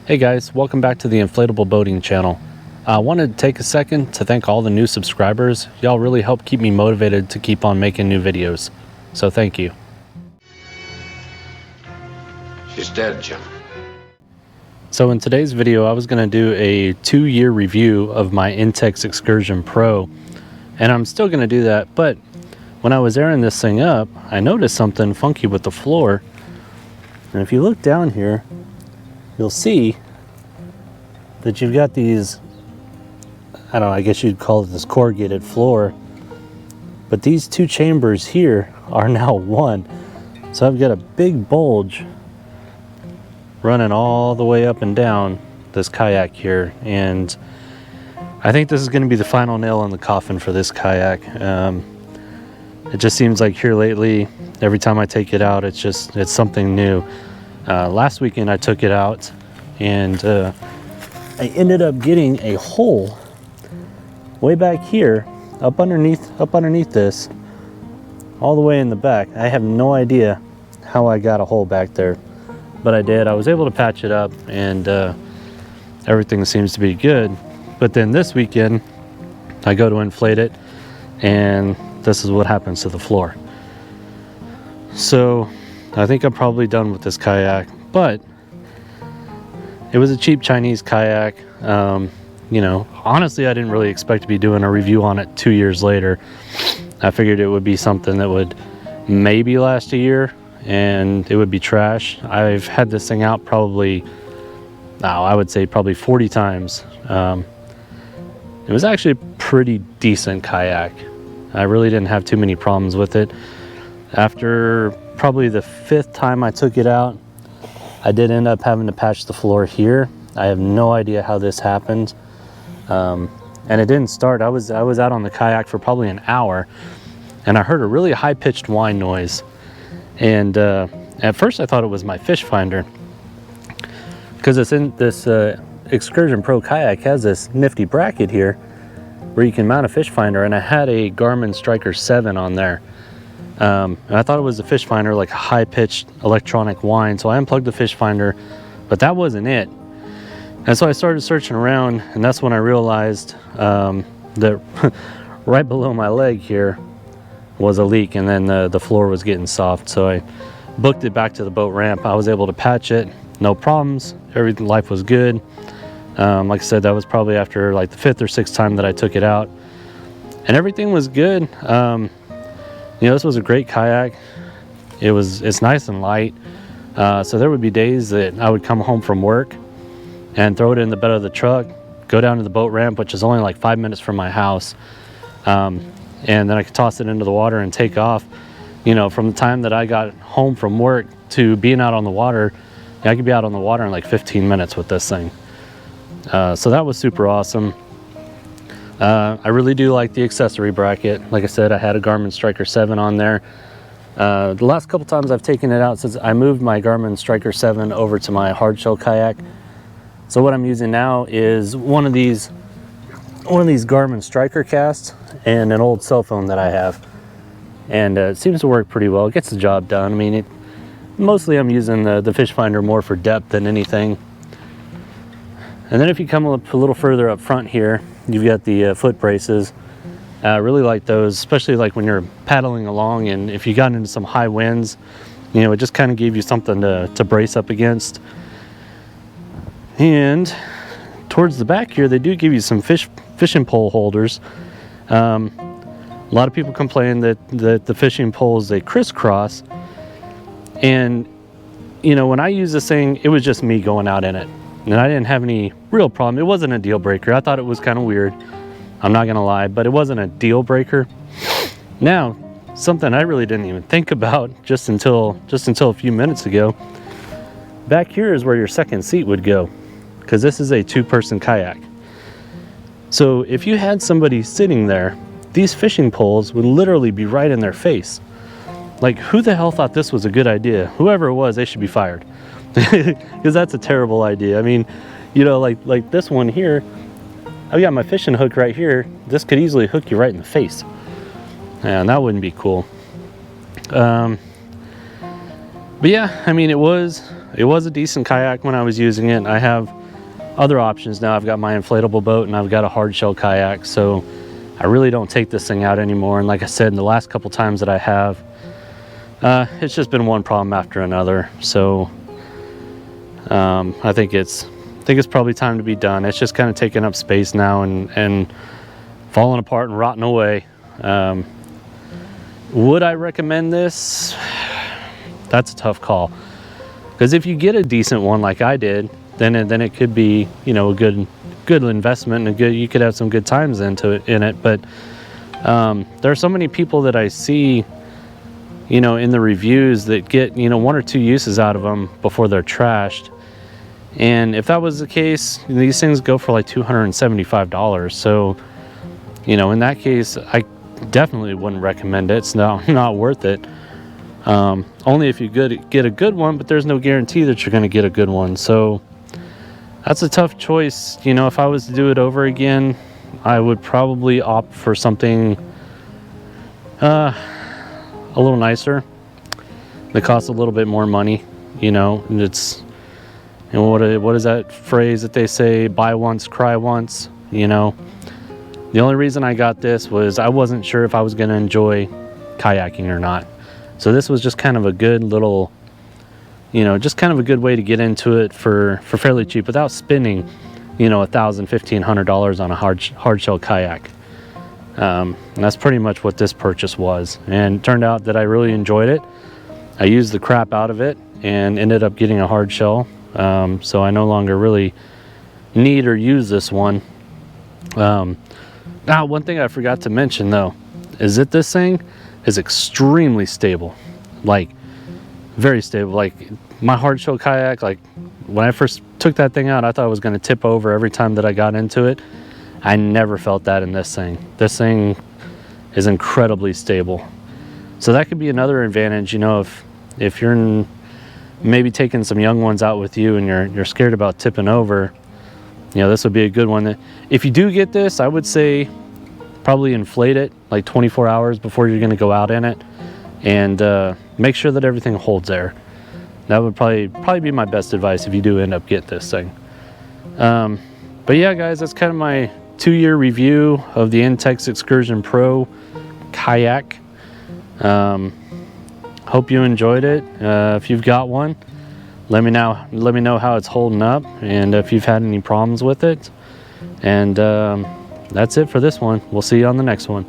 Hey guys, welcome back to the Inflatable Boating channel. I wanted to take a second to thank all the new subscribers. Y'all really help keep me motivated to keep on making new videos. So thank you. She's dead, Jim. So in today's video, I was going to do a 2-year review of my Intex Excursion Pro. And I'm still going to do that, but when I was airing this thing up, I noticed something funky with the floor. And if you look down here, you'll see that you've got these, I don't know, I guess you'd call it this corrugated floor, but these two chambers here are now one. So I've got a big bulge running all the way up and down this kayak here, and I think this is going to be the final nail in the coffin for this kayak. It just seems like here lately, every time I take it out, it's something new. Last weekend I took it out and I ended up getting a hole way back here up underneath this, all the way in the back. I have no idea how I got a hole back there, but I did. I was able to patch it up, and everything seems to be good. But then this weekend I go to inflate it, and this is what happens to the floor. So I think I'm probably done with this kayak, but it was a cheap Chinese kayak. You know, honestly, I didn't really expect to be doing a review on it 2 years later. I figured it would be something that would maybe last a year and it would be trash. I've had this thing out probably, I would say probably 40 times. It was actually a pretty decent kayak. I really didn't have too many problems with it. After probably the 5th time I took it out, I did end up having to patch the floor here. I have no idea how this happened. And it didn't start. I was out on the kayak for probably an hour, and I heard a really high-pitched whine noise. And at first I thought it was my fish finder, because it's in this Excursion Pro kayak has this nifty bracket here where you can mount a fish finder, and I had a Garmin Striker 7 on there. And I thought it was a fish finder, like a high-pitched electronic whine, so I unplugged the fish finder, but that wasn't it. And so I started searching around, and that's when I realized that right below my leg here was a leak, and then the floor was getting soft. So I booked it back to the boat ramp. I was able to patch it, no problems. Everything, life was good. Like I said, that was probably after like the 5th or 6th time that I took it out, and everything was good. You know, this was a great kayak. It's nice and light. So there would be days that I would come home from work and throw it in the bed of the truck, go down to the boat ramp, which is only like 5 minutes from my house. And then I could toss it into the water and take off. You know, from the time that I got home from work to being out on the water, I could be out on the water in like 15 minutes with this thing. So that was super awesome. I really do like the accessory bracket. Like I said, I had a Garmin Striker 7 on there. The last couple times I've taken it out since I moved my Garmin Striker 7 over to my hardshell kayak. So what I'm using now is one of these Garmin Striker casts and an old cell phone that I have. And it seems to work pretty well. It gets the job done. I mean, mostly I'm using the fish finder more for depth than anything. And then if you come up a little further up front here, you've got the foot braces. I really like those, especially like when you're paddling along, and if you got into some high winds, you know, it just kind of gave you something to brace up against. And towards the back here, they do give you some fishing pole holders. A lot of people complain that the fishing poles, they crisscross. And, you know, when I use this thing, it was just me going out in it, and I didn't have any real problem. It wasn't a deal breaker. I thought it was kind of weird, I'm not gonna lie, but it wasn't a deal breaker. Now, something I really didn't even think about just until a few minutes ago. Back here is where your second seat would go, because this is a 2-person kayak. So if you had somebody sitting there, these fishing poles would literally be right in their face. Like, who the hell thought this was a good idea? Whoever it was, they should be fired. Because that's a terrible idea. I mean, you know, like this one here, I've got my fishing hook right here. This could easily hook you right in the face, and that wouldn't be cool. But yeah, I mean, it was it was a decent kayak when I was using it. I have other options now. I've got my inflatable boat and I've got a hard shell kayak, so I really don't take this thing out anymore. And like I said, in the last couple times that I have, it's just been one problem after another. So I think it's probably time to be done. It's just kind of taking up space now and falling apart and rotting away. Would I recommend this? That's a tough call, because if you get a decent one like I did, then it could be, you know, a good investment and you could have some good times in it. But there are so many people that I see, you know, in the reviews that get, you know, 1 or 2 uses out of them before they're trashed. And if that was the case, these things go for like $275. So, you know, in that case, I definitely wouldn't recommend it. It's not worth it. Only if you get a good one, but there's no guarantee that you're going to get a good one. So that's a tough choice. You know, if I was to do it over again, I would probably opt for something a little nicer that costs a little bit more money. You know, and it's, you know, what is that phrase that they say, buy once, cry once? You know, the only reason I got this was I wasn't sure if I was going to enjoy kayaking or not. So this was just kind of a good little, you know, just kind of a good way to get into it for fairly cheap without spending, you know, $1,000, $1,500 on a hard shell kayak. And that's pretty much what this purchase was. And it turned out that I really enjoyed it. I used the crap out of it and ended up getting a hard shell. So I no longer really need or use this one. Now, one thing I forgot to mention though, is that this thing is extremely stable, like very stable. Like my hard shell kayak, like when I first took that thing out, I thought it was going to tip over every time that I got into it. I never felt that in this thing. This thing is incredibly stable. So that could be another advantage, you know, if you're maybe taking some young ones out with you and you're scared about tipping over, you know, this would be a good one. If you do get this, I would say probably inflate it like 24 hours before you're going to go out in it, and make sure that everything holds there. That would probably be my best advice if you do end up getting this thing. But yeah, guys, that's kind of my 2-year review of the Intex Excursion Pro kayak. Hope you enjoyed it. If you've got one, let me know how it's holding up and if you've had any problems with it. And that's it for this one. We'll see you on the next one.